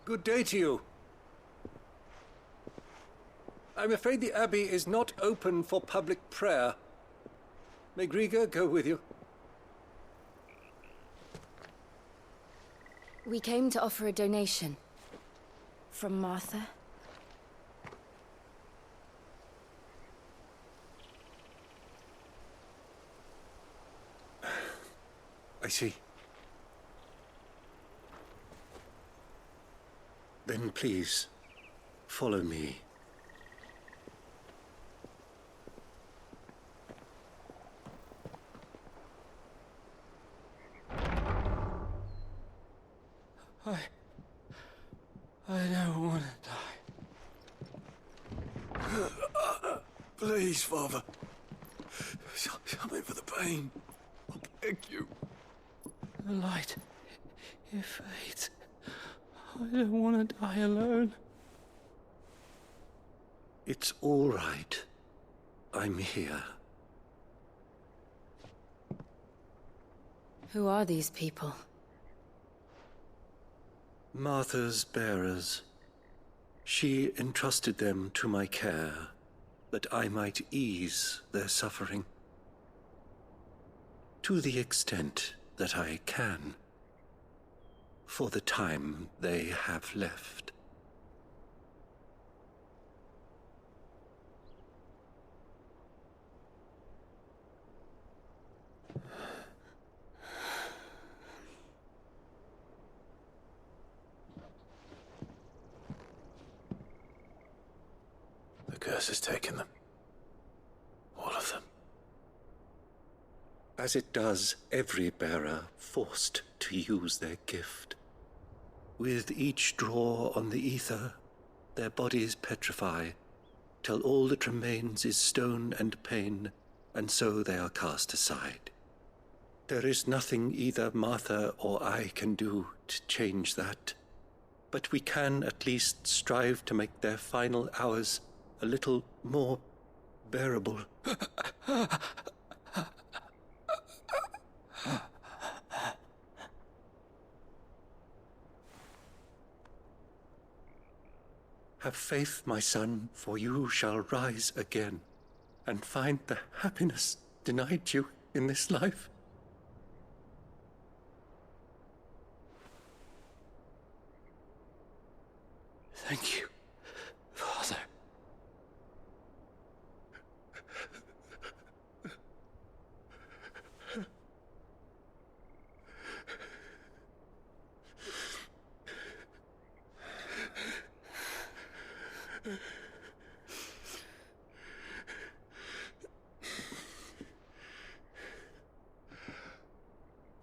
Good day to you. I'm afraid the Abbey is not open for public prayer. May Griga go with you? We came to offer a donation. From Martha. I see. Then please, follow me. I don't want to die. Please, Father. Something for the pain. I beg you. The light, it fades. I don't want to die alone. It's all right. I'm here. Who are these people? Martha's bearers. She entrusted them to my care, that I might ease their suffering. To the extent that I can, for the time they have left. The curse has taken them. All of them. As it does every bearer forced to use their gift. With each draw on the ether, their bodies petrify, till all that remains is stone and pain, and so they are cast aside. There is nothing either Martha or I can do to change that, but we can at least strive to make their final hours a little more bearable. Have faith, my son, for you shall rise again, and find the happiness denied you in this life. Thank you, Father.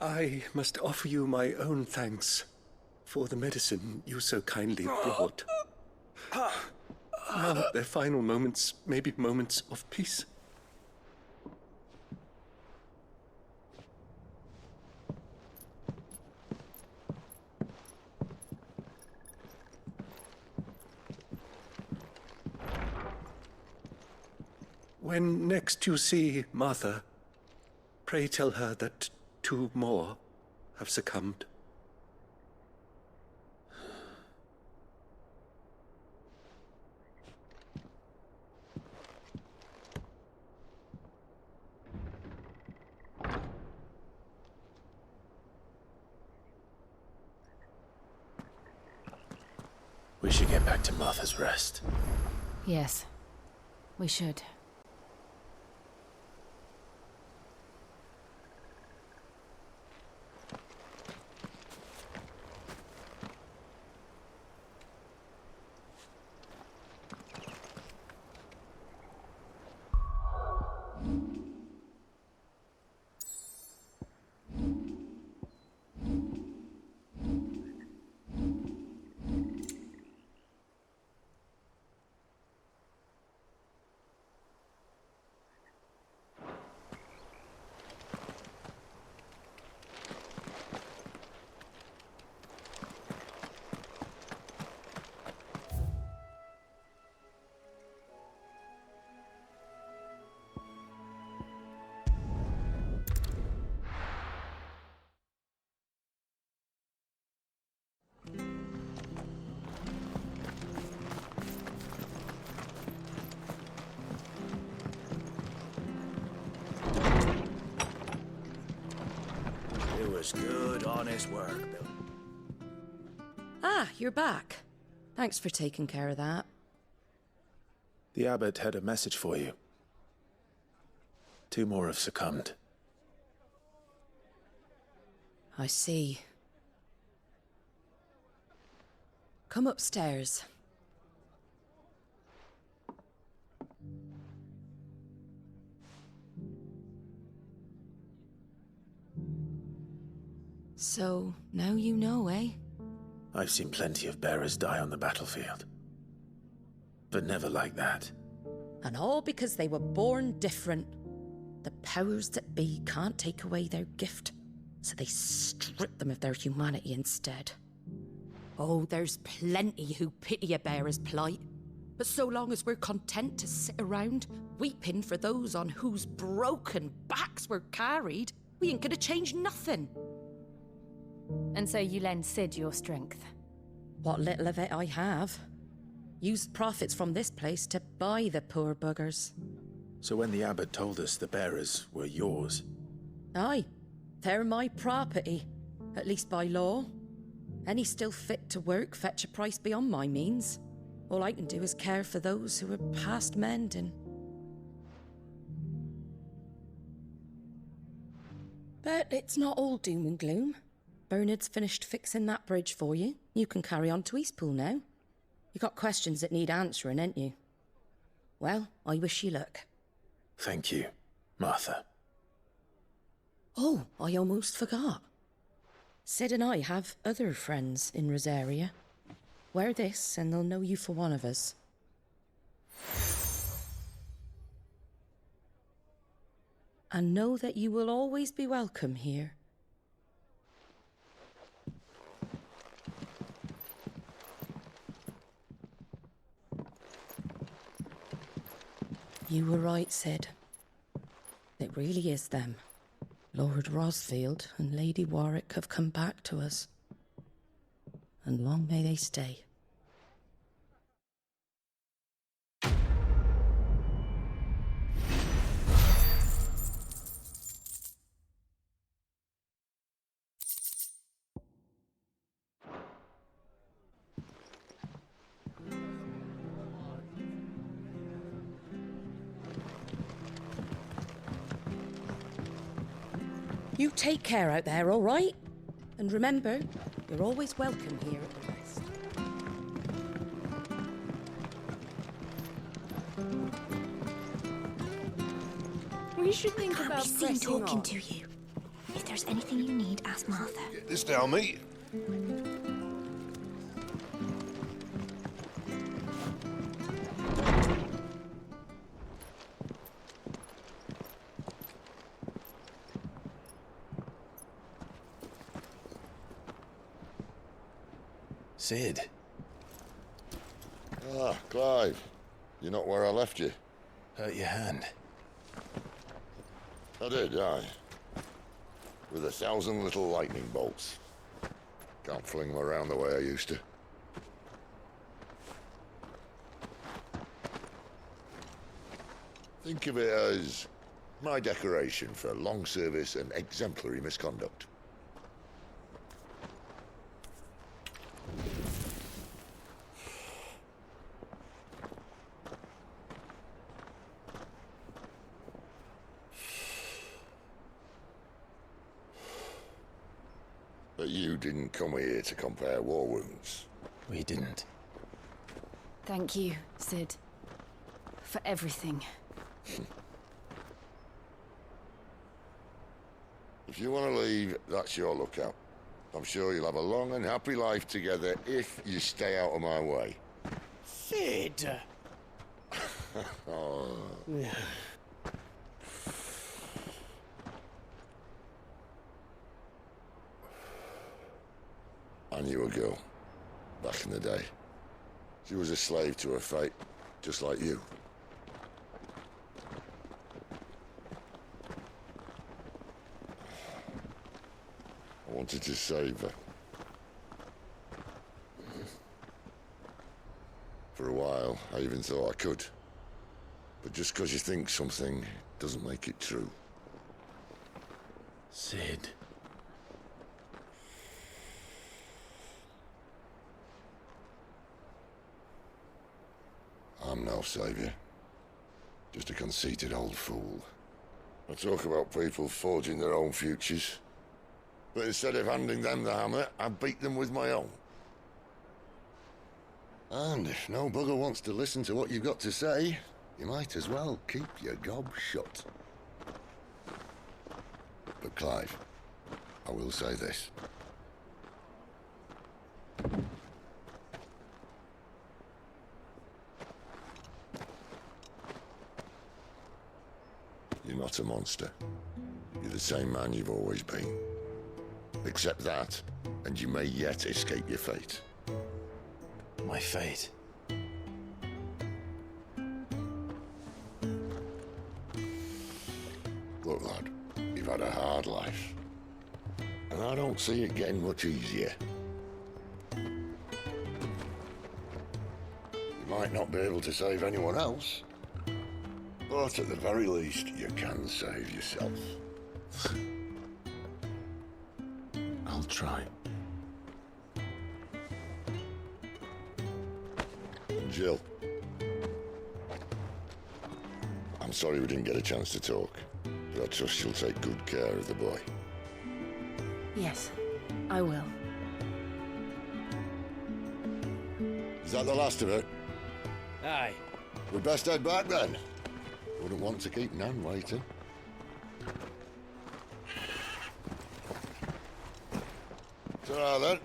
I must offer you my own thanks for the medicine you so kindly brought. Now their final moments may be moments of peace. When next you see Martha, pray tell her that 2 more have succumbed. We should get back to Martha's Rest. Yes, we should. was good, honest work, Bill. Ah, you're back. Thanks for taking care of that. The abbot had a message for you. 2 more have succumbed. I see. Come upstairs. So, now you know, eh? I've seen plenty of bearers die on the battlefield. But never like that. And all because they were born different. The powers that be can't take away their gift, so they strip them of their humanity instead. Oh, there's plenty who pity a bearer's plight. But so long as we're content to sit around, weeping for those on whose broken backs we're carried, we ain't gonna change nothing. And so you lend Sid your strength? What little of it I have. Used profits from this place to buy the poor buggers. So when the abbot told us the bearers were yours... Aye, they're my property, at least by law. Any still fit to work fetch a price beyond my means. All I can do is care for those who are past mending. But it's not all doom and gloom. Bernard's finished fixing that bridge for you. You can carry on to Eastpool now. You got questions that need answering, ain't you? Well, I wish you luck. Thank you, Martha. Oh, I almost forgot. Sid and I have other friends in Rosaria. Wear this and they'll know you for one of us. And know that you will always be welcome here. You were right, Sid. It really is them. Lord Rosfield and Lady Warwick have come back to us. And long may they stay. You take care out there, all right? And remember, you're always welcome here at the Rest. We should think Can't about be seen pressing talking on. to you. If there's anything you need, ask Martha. Get this down, mate. Sid. Ah, Clive. You're not where I left you. Hurt your hand. I did, aye. With 1,000 little lightning bolts. Can't fling them around the way I used to. Think of it as my decoration for long service and exemplary misconduct. But you didn't come here to compare war wounds. We didn't. Thank you, Sid. For everything. If you want to leave, that's your lookout. I'm sure you'll have a long and happy life together if you stay out of my way. Sid! Oh. I knew a girl, back in the day. She was a slave to her fate, just like you. I wanted to save her. For a while, I even thought I could. But just because you think something doesn't make it true. Sid. and no saviour. Just a conceited old fool. I talk about people forging their own futures. But instead of handing them the hammer, I beat them with my own. And if no bugger wants to listen to what you've got to say, you might as well keep your gob shut. But Clive, I will say this. You're not a monster. You're the same man you've always been. Accept that, and you may yet escape your fate. My fate? Look, lad, you've had a hard life. And I don't see it getting much easier. You might not be able to save anyone else, but at the very least, you can save yourself. I'll try. And Jill, I'm sorry we didn't get a chance to talk, but I trust you'll take good care of the boy. Yes, I will. Is that the last of it? Aye. We'd best head back then. Wouldn't want to keep Nan waiting. Ta-ra then.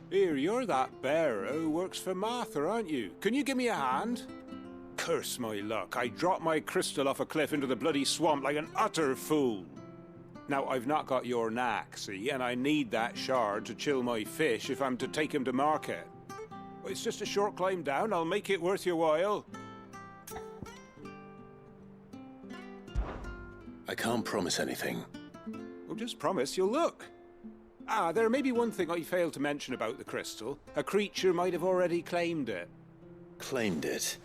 Here, you're that bearer who works for Martha, aren't you? Can you give me a hand? Curse my luck, I dropped my crystal off a cliff into the bloody swamp like an utter fool. Now, I've not got your knack, see, and I need that shard to chill my fish if I'm to take him to market. Well, it's just a short climb down, I'll make it worth your while. I can't promise anything. Well, just promise you'll look. Ah, there may be one thing I failed to mention about the crystal. A creature might have already claimed it. Claimed it?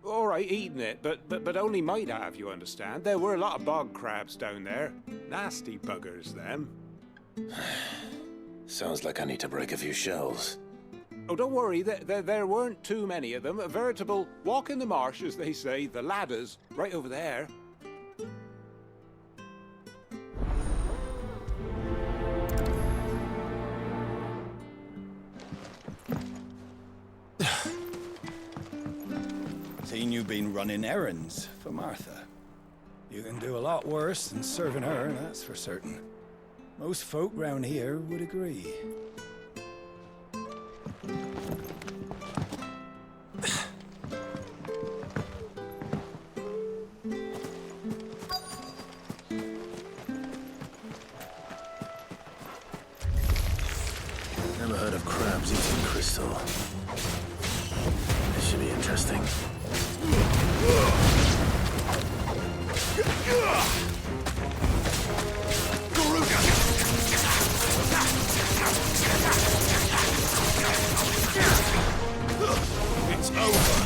All right, eaten it, but only might have, you understand. There were a lot of bog crabs down there. Nasty buggers, them. Sounds like I need to break a few shells. Oh, don't worry, there weren't too many of them. A veritable walk in the marsh, as they say, the ladders, right over there. Seen you been running errands for Martha. You can do a lot worse than serving her, that's for certain. Most folk round here would agree. Never heard of crabs eating crystal. This should be interesting. It's over.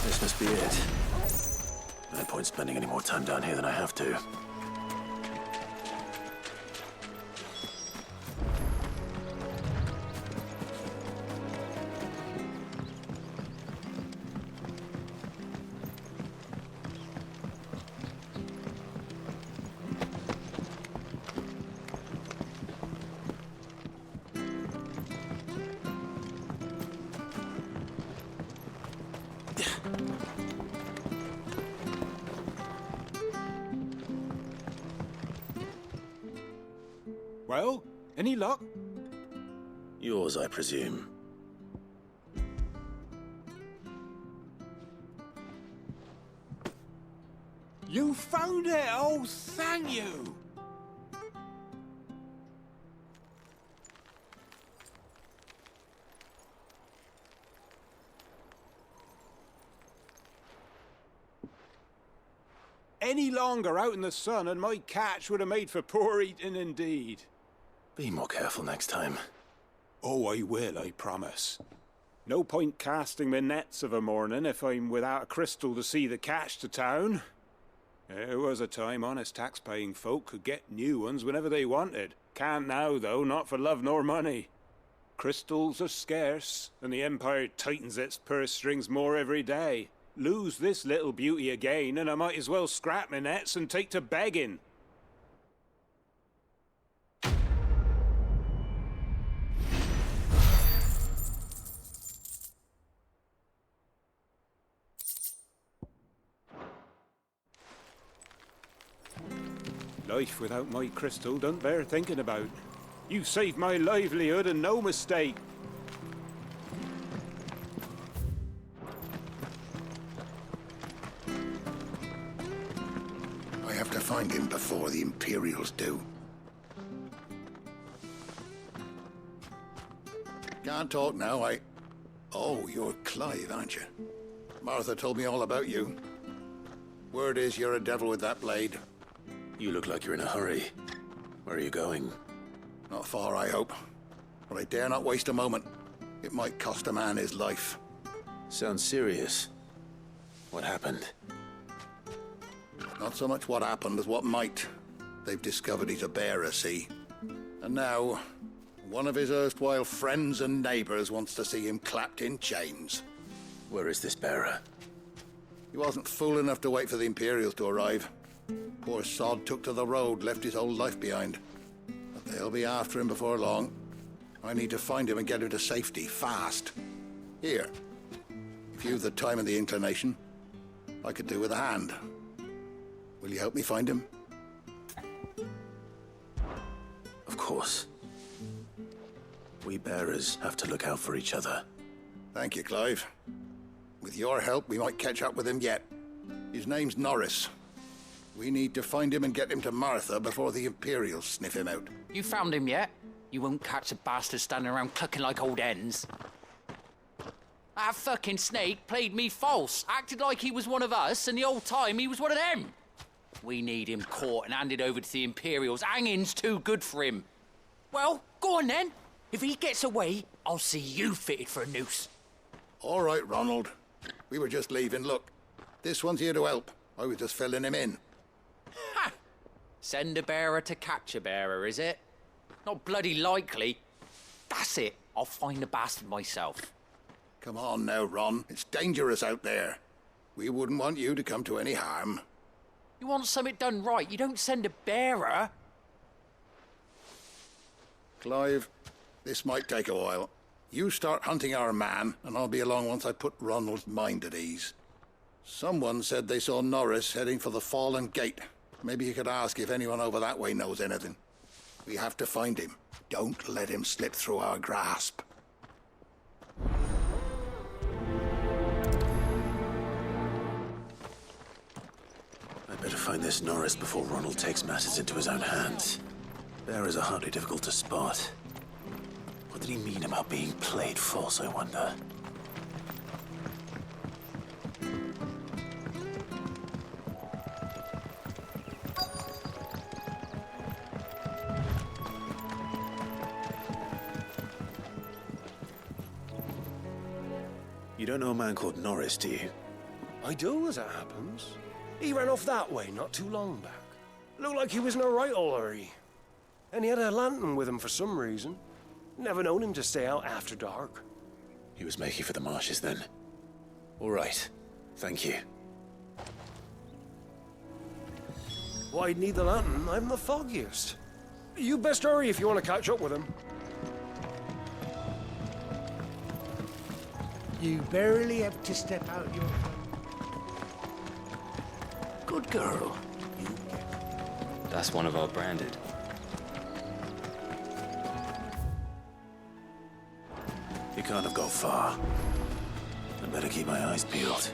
This must be it. No point spending any more time down here than I have to. Well, any luck? Yours, I presume. You found it! Oh, thank you! Any longer out in the sun and my catch would have made for poor eating indeed. Be more careful next time. Oh, I will, I promise. No point casting my nets of a morning if I'm without a crystal to see the catch to town. There was a time honest tax-paying folk could get new ones whenever they wanted. Can't now, though, not for love nor money. Crystals are scarce, and the Empire tightens its purse strings more every day. Lose this little beauty again, and I might as well scrap my nets and take to begging. Life without my crystal don't bear thinking about. You saved my livelihood and no mistake. I have to find him before the Imperials do. Can't talk now, Oh, you're Clive, aren't you? Martha told me all about you. Word is you're a devil with that blade. You look like you're in a hurry. Where are you going? Not far, I hope. But I dare not waste a moment. It might cost a man his life. Sounds serious. What happened? Not so much what happened as what might. They've discovered he's a bearer, see? And now, one of his erstwhile friends and neighbors wants to see him clapped in chains. Where is this bearer? He wasn't fool enough to wait for the Imperials to arrive. Poor sod took to the road, left his whole life behind. But they'll be after him before long. I need to find him and get him to safety, fast. Here, if you've the time and the inclination, I could do with a hand. Will you help me find him? Of course. We bearers have to look out for each other. Thank you, Clive. With your help, we might catch up with him yet. His name's Norris. We need to find him and get him to Martha before the Imperials sniff him out. You found him yet? You won't catch a bastard standing around clucking like old hens. That fucking snake played me false, acted like he was one of us, and the whole time he was one of them. We need him caught and handed over to the Imperials. Hanging's too good for him. Well, go on then. If he gets away, I'll see you fitted for a noose. All right, Ronald. We were just leaving. Look, this one's here to help. I was just filling him in. Ha! Send a bearer to catch a bearer, is it? Not bloody likely. That's it. I'll find the bastard myself. Come on now, Ron. It's dangerous out there. We wouldn't want you to come to any harm. You want something done right, you don't send a bearer. Clive, this might take a while. You start hunting our man, and I'll be along once I put Ronald's mind at ease. Someone said they saw Norris heading for the Fallen Gate. Maybe you could ask if anyone over that way knows anything. We have to find him. Don't let him slip through our grasp. I'd better find this Norris before Ronald takes matters into his own hands. Bearers are hardly difficult to spot. What did he mean about being played false, I wonder? You don't know a man called Norris, do you? I do, as it happens. He ran off that way not too long back. Looked like he was in a right old hurry. And he had a lantern with him for some reason. Never known him to stay out after dark. He was making for the marshes then. All right. Thank you. Why'd need the lantern? I'm the foggiest. You best hurry if you want to catch up with him. You barely have to step out your... Good girl. That's one of our branded. We can't have got far. I better keep my eyes peeled.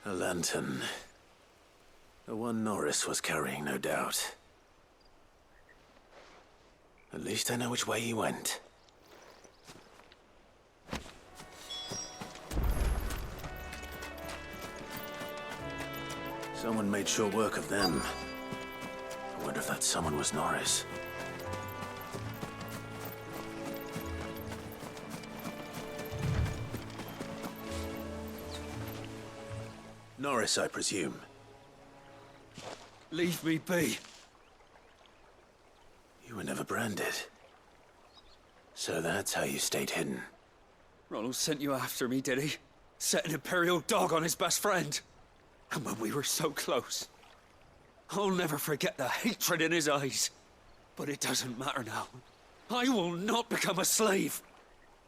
A lantern. The one Norris was carrying, no doubt. At least I know which way he went. Someone made short work of them. I wonder if that someone was Norris. Norris, I presume. Leave me be. You were never branded. So that's how you stayed hidden. Ronald sent you after me, did he? Set an Imperial dog on his best friend. And when we were so close. I'll never forget the hatred in his eyes. But it doesn't matter now. I will not become a slave.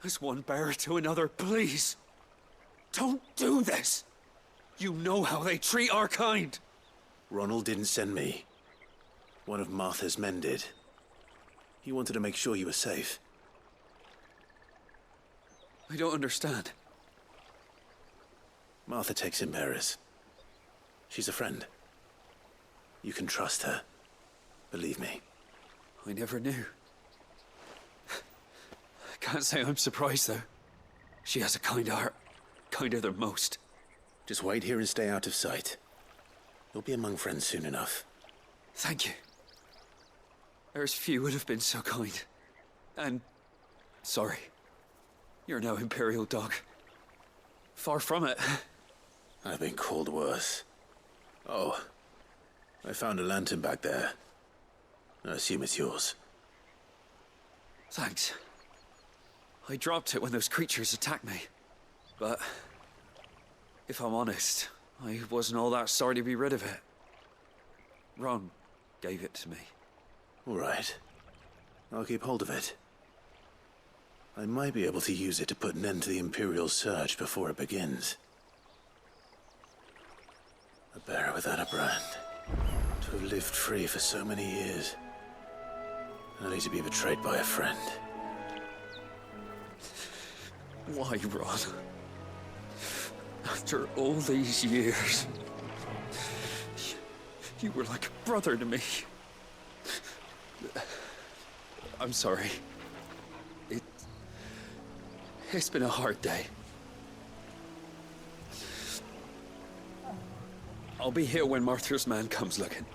As one bearer to another, please. Don't do this. You know how they treat our kind. Ronald didn't send me. One of Martha's men did. He wanted to make sure you were safe. I don't understand. Martha takes in bearers. She's a friend. You can trust her. Believe me. I never knew. I can't say I'm surprised, though. She has a kind heart. Kinder than most. Just wait here and stay out of sight. You'll be among friends soon enough. Thank you. There's few would have been so kind. And... sorry. You're no Imperial dog. Far from it. I've been called worse. Oh. I found a lantern back there. I assume it's yours. Thanks. I dropped it when those creatures attacked me. But... if I'm honest, I wasn't all that sorry to be rid of it. Ron gave it to me. All right. I'll keep hold of it. I might be able to use it to put an end to the Imperial surge before it begins. A bearer without a brand. To have lived free for so many years. Only to be betrayed by a friend. Why, Ron? After all these years, you were like a brother to me. I'm sorry. It's been a hard day. I'll be here when Martha's man comes looking.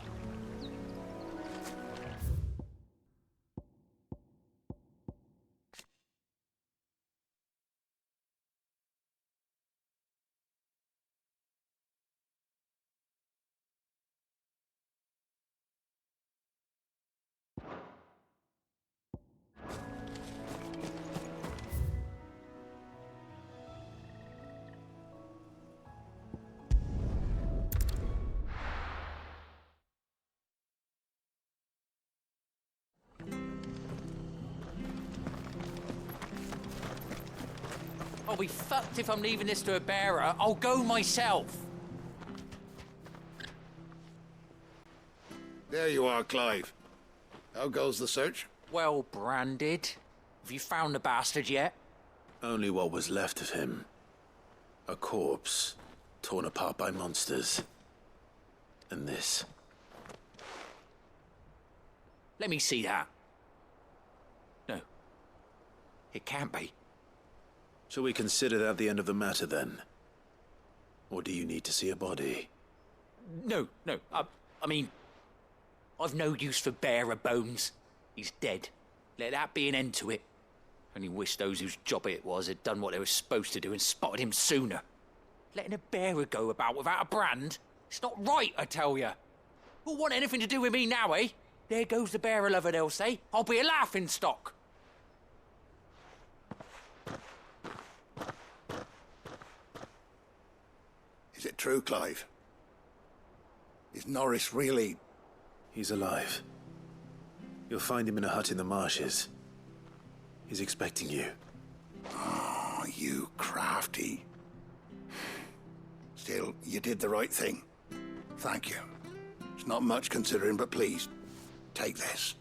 I'll be fucked if I'm leaving this to a bearer. I'll go myself. There you are, Clive. How goes the search? Well branded. Have you found the bastard yet? Only what was left of him. A corpse, torn apart by monsters. And this. Let me see that. No. It can't be. Shall we consider that the end of the matter, then? Or do you need to see a body? No. I mean, I've no use for bearer bones. He's dead. Let that be an end to it. Only wish those whose job it was had done what they were supposed to do and spotted him sooner. Letting a bearer go about without a brand? It's not right, I tell you. Who'll want anything to do with me now, eh? There goes the bearer lover, they'll say. I'll be a laughing stock. Is it true, Clive? Is Norris really... He's alive. You'll find him in a hut in the marshes. He's expecting you. Oh, you crafty. Still, you did the right thing. Thank you. It's not much considering, but please, take this.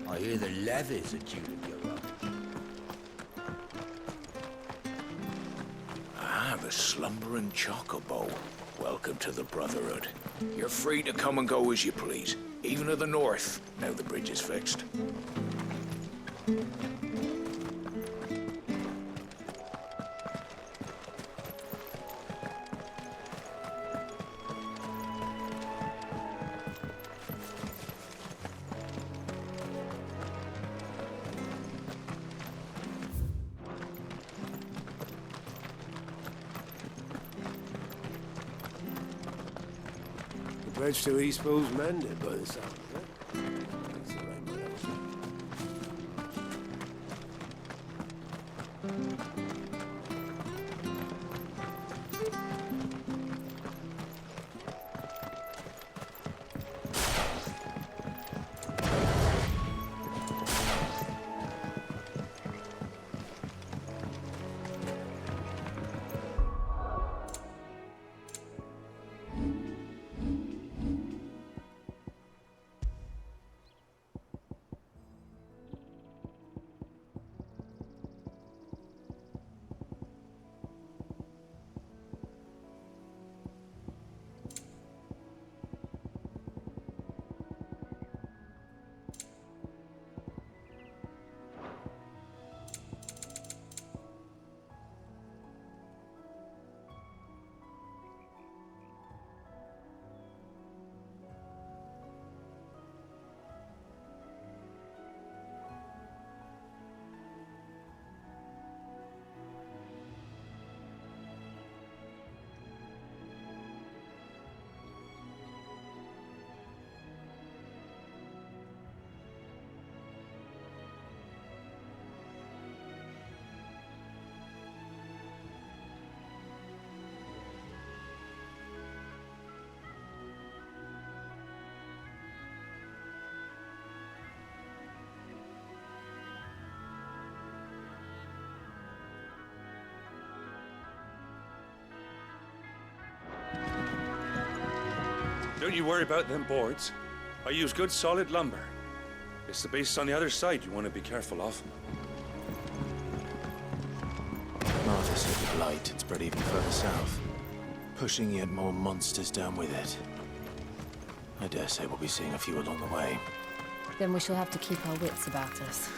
I hear the levies are due to go up. The slumbering chocobo. Welcome to the Brotherhood. You're free to come and go as you please, even to the north, now the bridge is fixed. The bridge to East Bow's mended by the sound of it. That's the way my house. Don't you worry about them boards. I use good solid lumber. It's the beasts on the other side you want to be careful of. Martha said the blight had spread even further south, pushing yet more monsters down with it. I dare say we'll be seeing a few along the way. Then we shall have to keep our wits about us.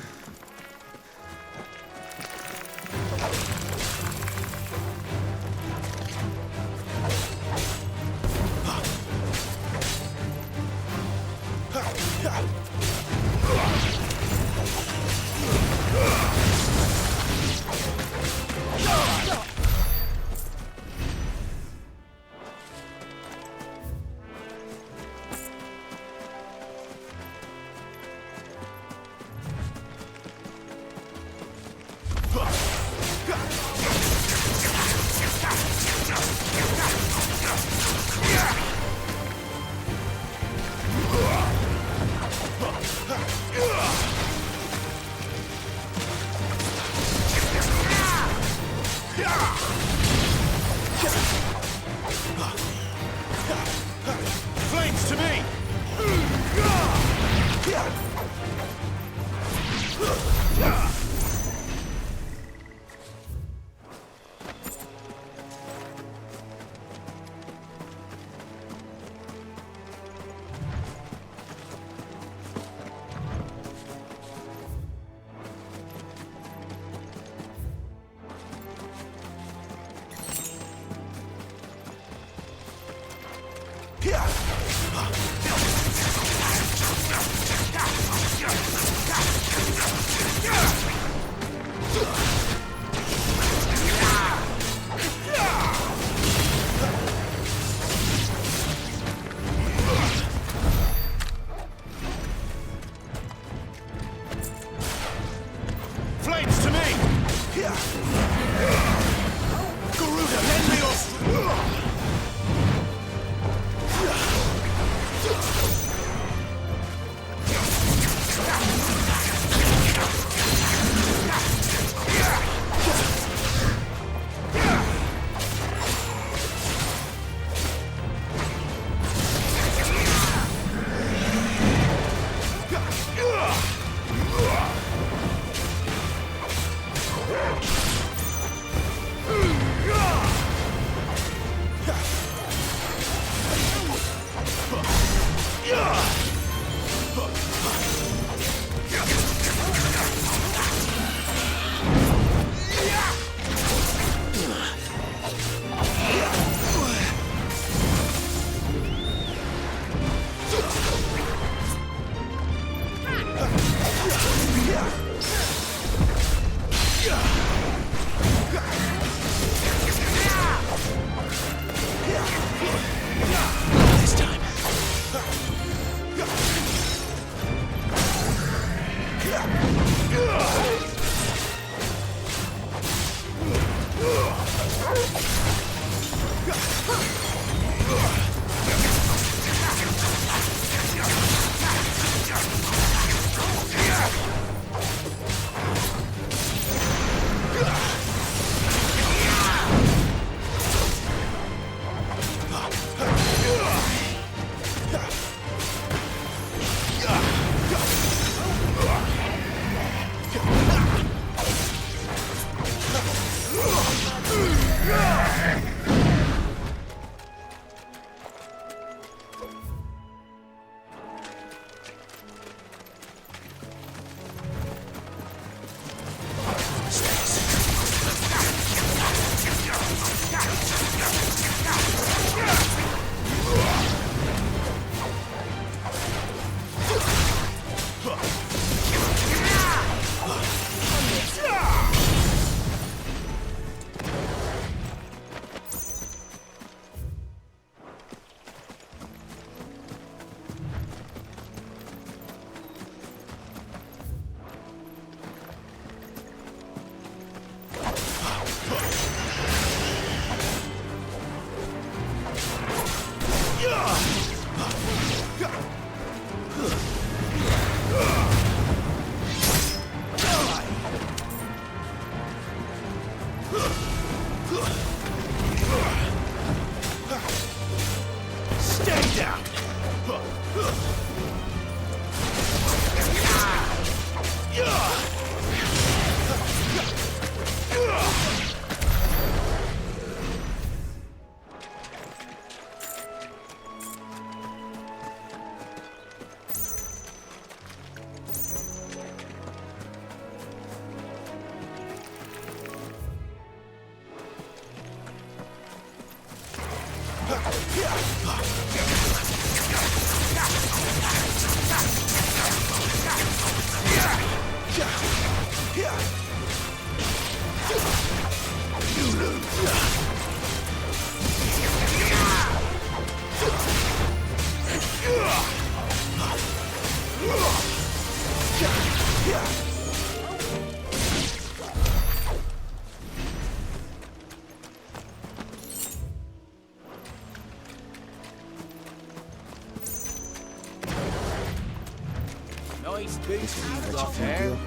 Nice big This will hand fetch a up few there. deal.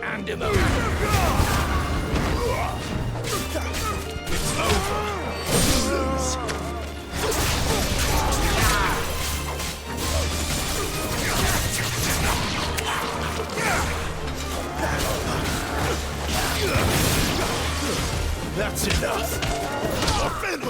And him over. It's over. You lose. That's enough. Offend.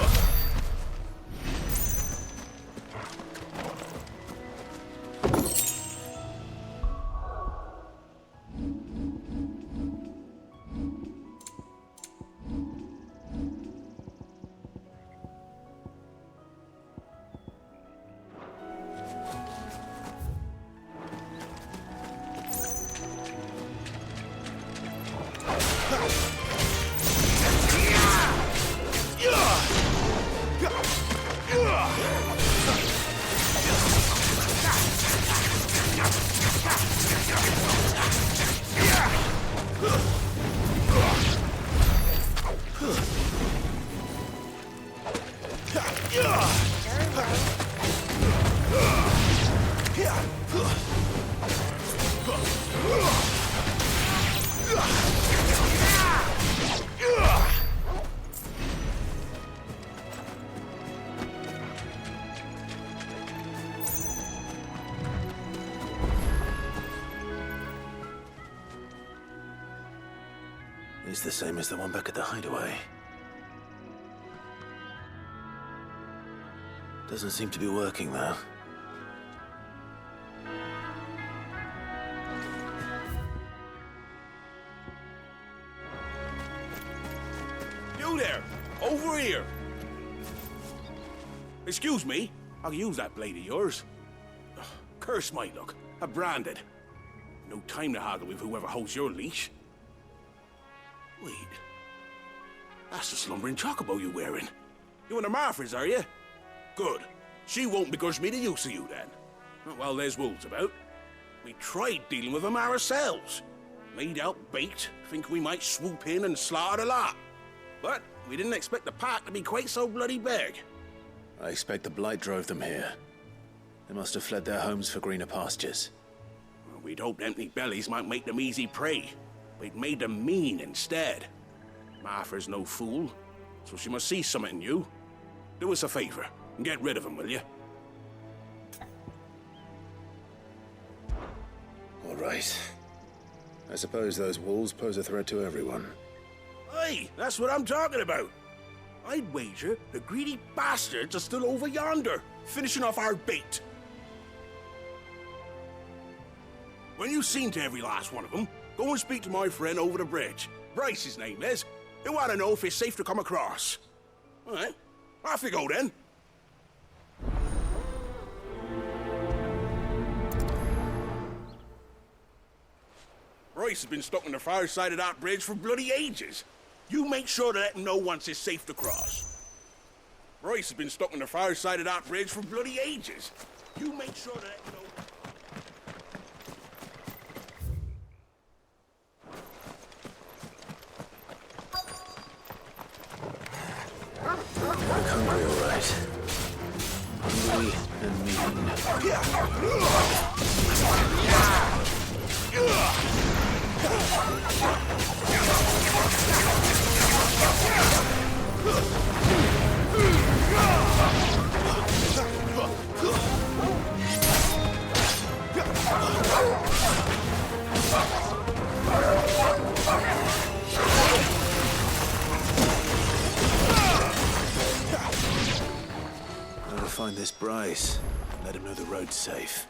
He's the same as the one back at the hideaway. Doesn't seem to be working, though. You there! Over here! Excuse me, I can use that blade of yours. Ugh, curse my luck. I'm branded. No time to haggle with whoever holds your leash. Wait. That's the slumbering chocobo you're wearing. You one of Martha's, are you? Good. She won't begrudge me the use of you, then. Not while there's wolves about. We tried dealing with them ourselves. Laid out bait, think we might swoop in and slaughter the lot. But we didn't expect the pack to be quite so bloody big. I expect the blight drove them here. They must have fled their homes for greener pastures. Well, we'd hoped empty bellies might make them easy prey. We'd made them mean instead. Martha's no fool, so she must see something in you. Do us a favor and get rid of them, will you? All right. I suppose those wolves pose a threat to everyone. Hey, that's what I'm talking about. I'd wager the greedy bastards are still over yonder, finishing off our bait. When you've seen to every last one of them, go and speak to my friend over the bridge. Bryce, his name is. He'll want to know if it's safe to come across. All right, off you go then. Bryce has been stuck on the far side of that bridge for bloody ages. You make sure to let him know once it's safe to cross. Bryce has been stuck on the far side of that bridge for bloody ages. You make sure to let him know. Look hungry, all right. Hungry and mean. I'll find this Bryce. Let him know the road's safe.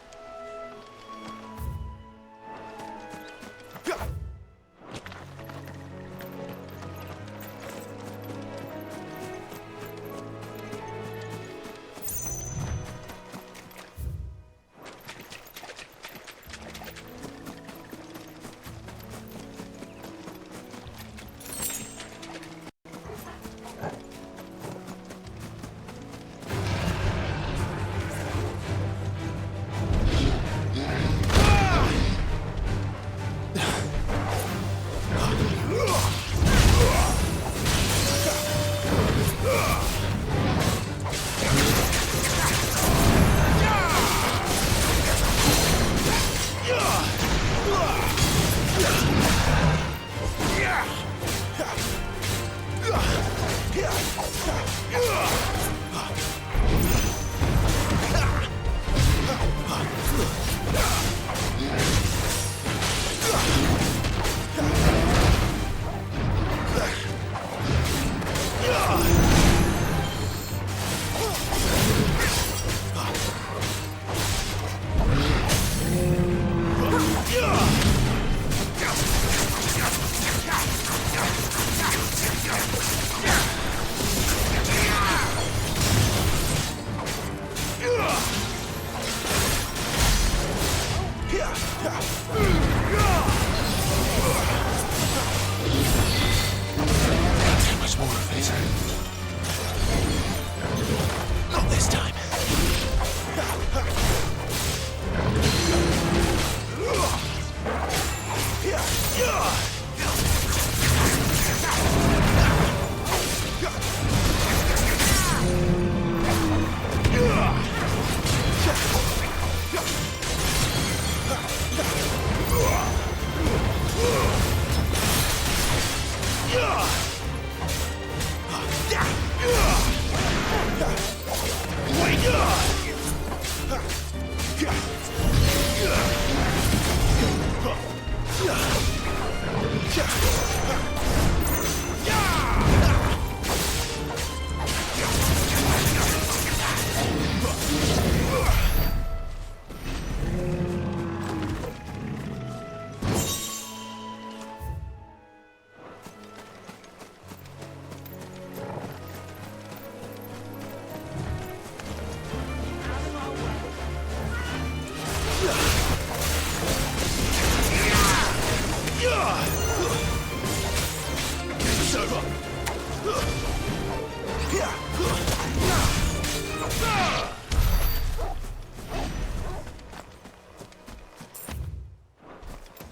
Too much more of it. Not this time.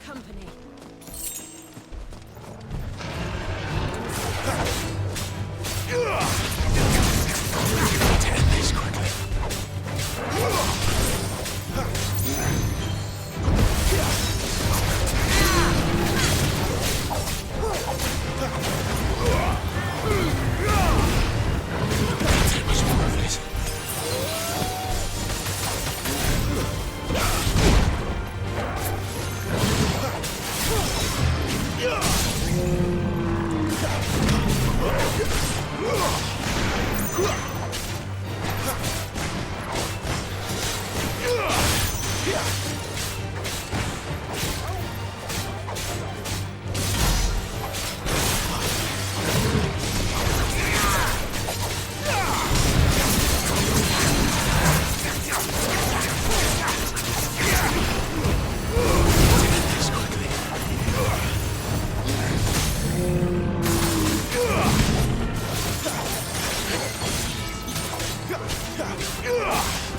Company. End this quickly. Too much more of it.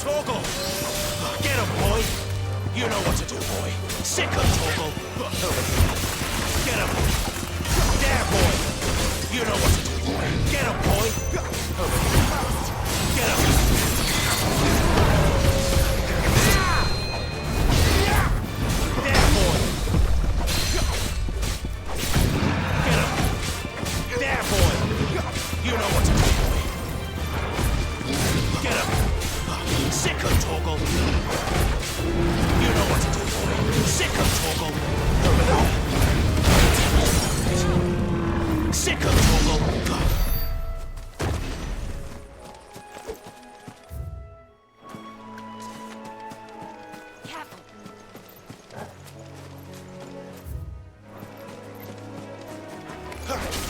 Torgal! Get him, boy! You know what to do, boy. Sick of Torgal! Get him! There, boy! You know what to do, boy. Get him, boy! Get him! There, boy! Get him! There, boy! You know what to do, boy. Get him! Sick of Torgal! You know what to do, boy. Sick of Torgal! Sick of Torgal! Careful.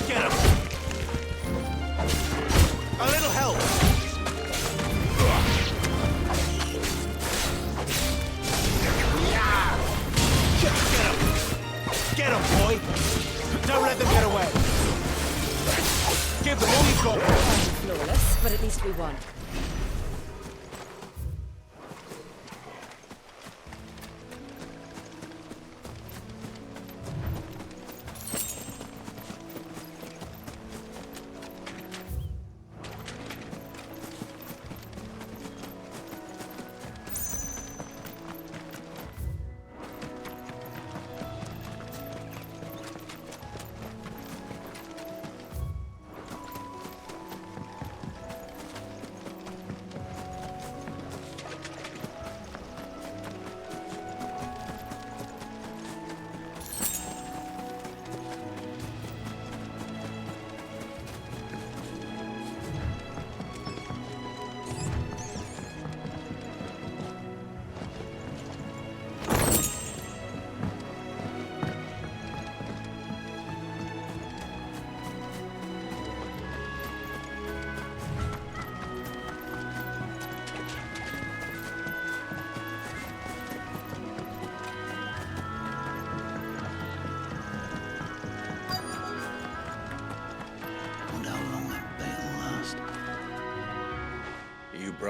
Get him! A little help! Get him, boy! Don't let them get away! Give them all you've got! Flawless, but at least we won.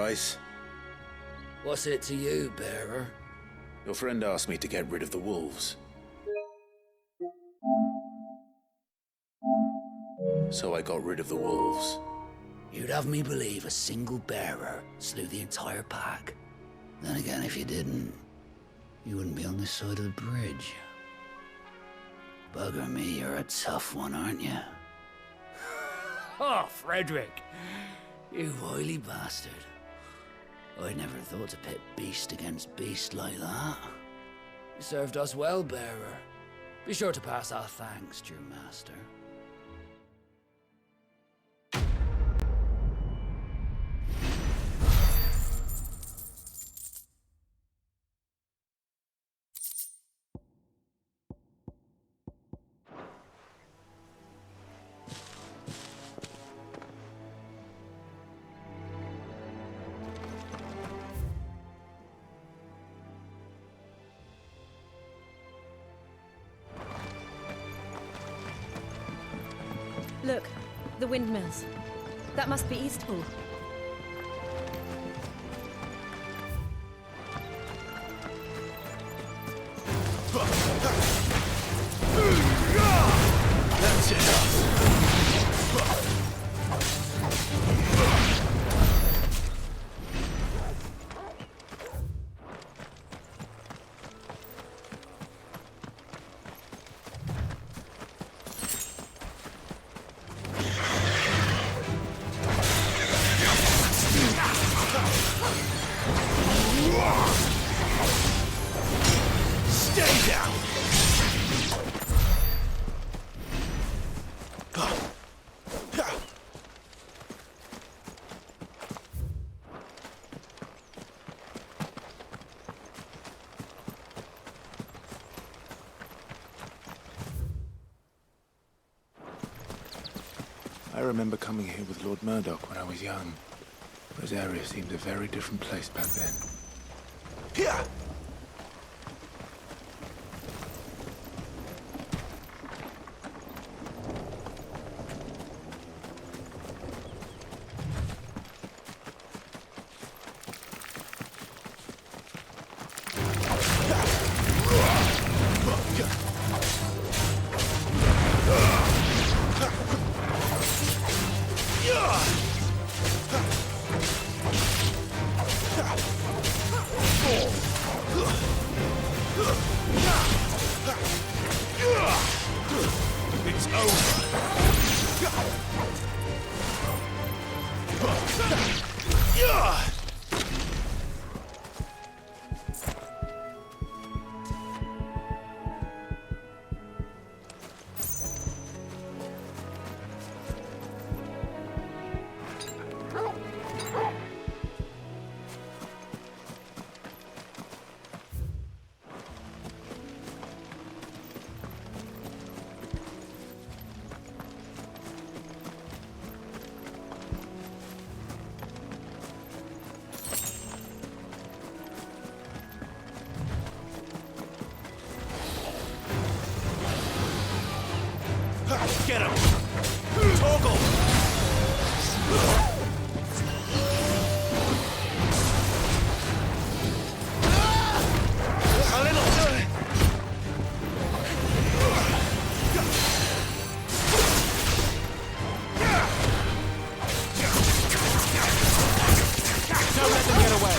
price. What's it to you, bearer? Your friend asked me to get rid of the wolves. So I got rid of the wolves. You'd have me believe a single bearer slew the entire pack. Then again, if you didn't, you wouldn't be on this side of the bridge. Bugger me, you're a tough one, aren't you? Oh, Frederick! You wily bastard. I never thought to pit beast against beast like that. You served us well, bearer. Be sure to pass our thanks, dear master. Look, the windmills. That must be Eastpool. That's it. Stay down! I remember coming here with Lord Murdoch when I was young. Rosaria seemed a very different place back then. Here! It's over. Get him! Toggle! A little... Don't let them get away!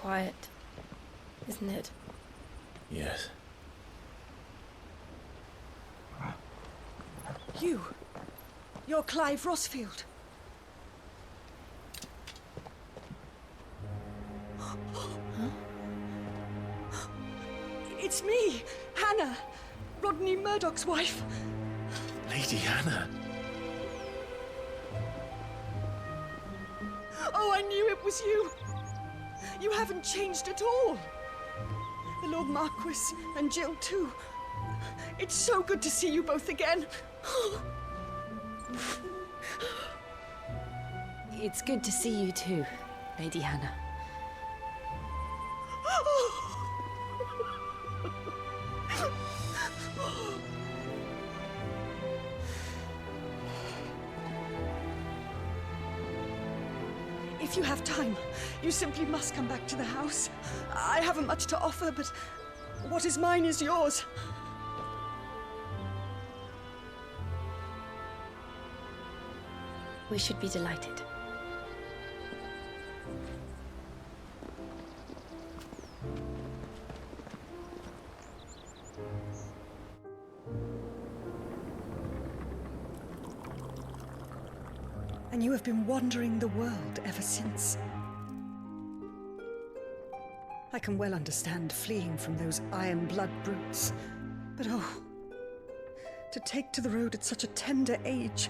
quiet, isn't it? Yes. You're Clive Rossfield. It's me, Hannah, Rodney Murdoch's wife. Lady Hannah. Oh, I knew it was you. You haven't changed at all. The Lord Marquis and Jill too. It's so good to see you both again. It's good to see you too, Lady Hannah. If you have time, you simply must come back to the house. I haven't much to offer, but what is mine is yours. We should be delighted. And you have been wandering the world ever since. I can well understand fleeing from those iron blood brutes. But oh, to take to the road at such a tender age.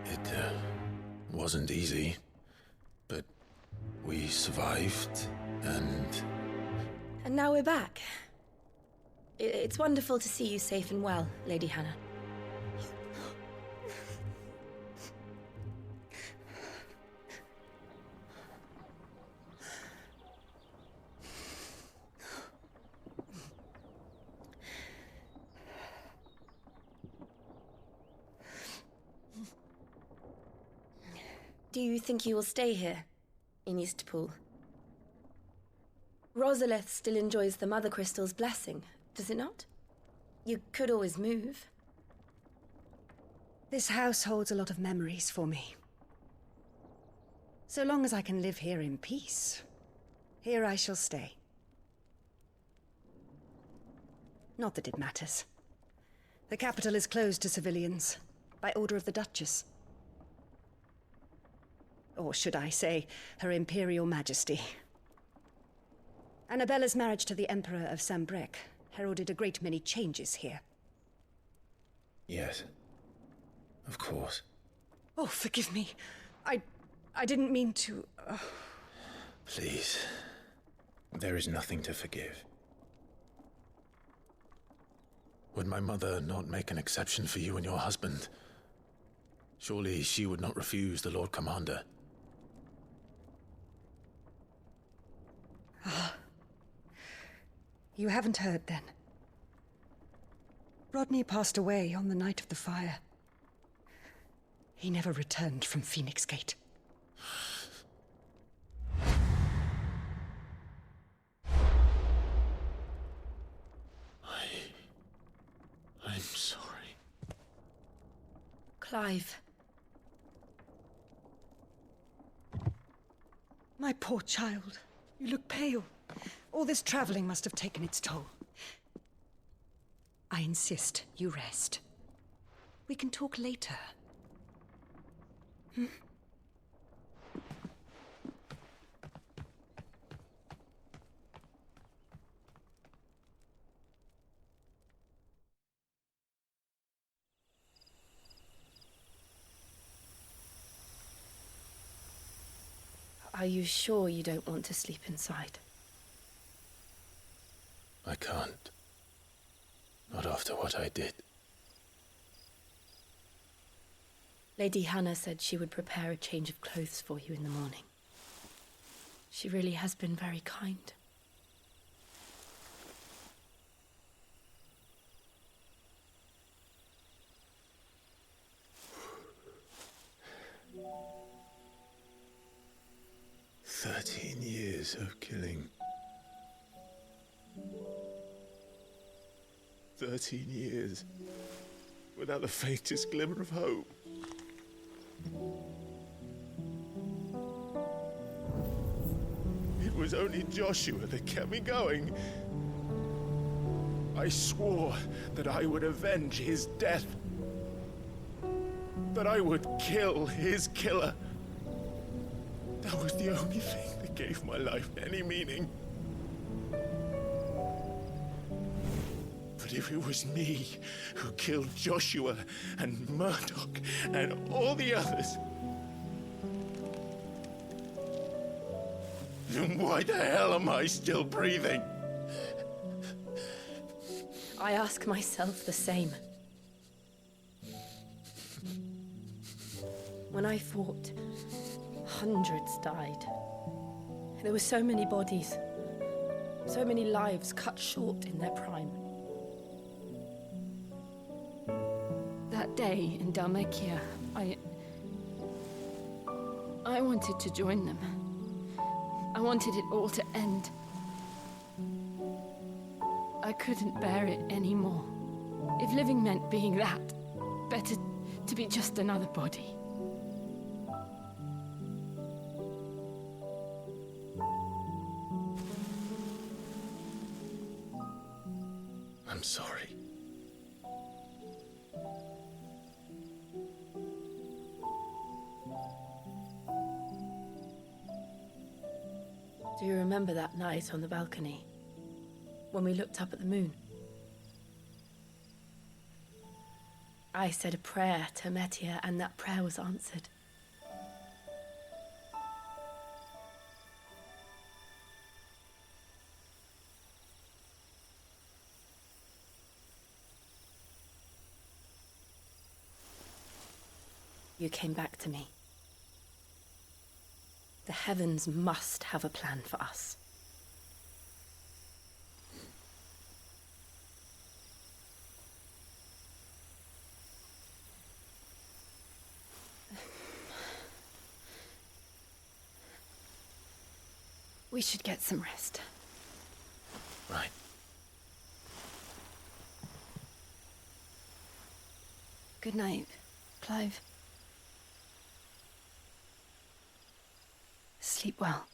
It wasn't easy, but we survived, and now we're back. It's wonderful to see you safe and well, Lady Hannah. Do you think you will stay here, in Eastpool? Rosalith still enjoys the Mother Crystal's blessing, does it not? You could always move. This house holds a lot of memories for me. So long as I can live here in peace, here I shall stay. Not that it matters. The capital is closed to civilians, by order of the Duchess. Or should I say, Her Imperial Majesty. Annabella's marriage to the Emperor of Sambrec heralded a great many changes here. yes, of course. Oh, forgive me. I didn't mean to... Please, there is nothing to forgive. Would my mother not make an exception for you and your husband? Surely she would not refuse the Lord Commander. You haven't heard, then. Rodney passed away on the night of the fire. He never returned from Phoenix Gate. I'm sorry. Clive. My poor child. You look pale. All this traveling must have taken its toll. I insist you rest. We can talk later. Hmm? Are you sure you don't want to sleep inside? I can't. Not after what I did. Lady Hannah said she would prepare a change of clothes for you in the morning. She really has been very kind. "13 years of killing. 13 years without the faintest glimmer of hope. It was only Joshua that kept me going. I swore that I would avenge his death. That I would kill his killer. That was the only thing that gave my life any meaning. But if it was me who killed Joshua and Murdoch and all the others, then why the hell am I still breathing? I ask myself the same. When I fought, hundreds died. There were so many bodies, so many lives cut short in their prime. That day in Dalmekia, I wanted to join them. I wanted it all to end. I couldn't bear it anymore. If living meant being that, better to be just another body. I'm sorry. Do you remember that night on the balcony, when we looked up at the moon? I said a prayer to Metia, and that prayer was answered. You came back to me. The heavens must have a plan for us. We should get some rest. Right. Good night, Clive. Sleep well.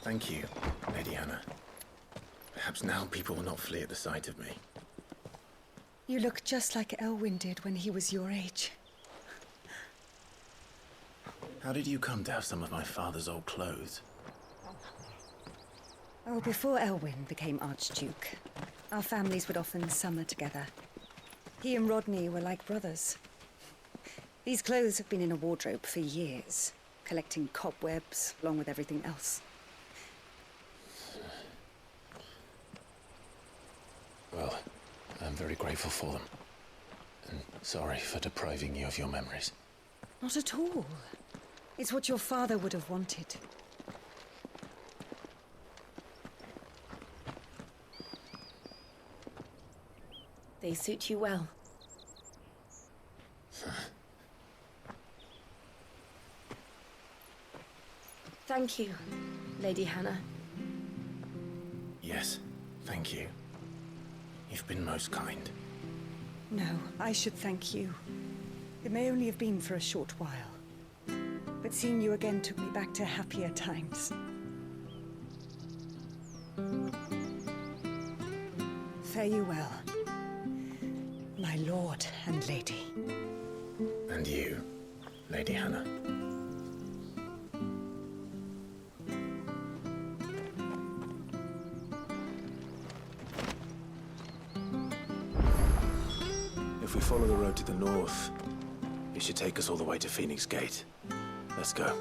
Thank you, Lady Hannah. Perhaps now people will not flee at the sight of me. You look just like Elwyn did when he was your age. How did you come to have some of my father's old clothes? Oh, before Elwyn became Archduke, our families would often summer together. He and Rodney were like brothers. These clothes have been in a wardrobe for years, collecting cobwebs along with everything else. Well, I'm very grateful for them. And sorry for depriving you of your memories. Not at all. It's what your father would have wanted. They suit you well. Thank you, Lady Hannah. Yes, thank you. You've been most kind. No, I should thank you. It may only have been for a short while. But seeing you again took me back to happier times. Fare you well, my lord and lady. And you, Lady Hannah. If we follow the road to the north, it should take us all the way to Phoenix Gate. Let's go.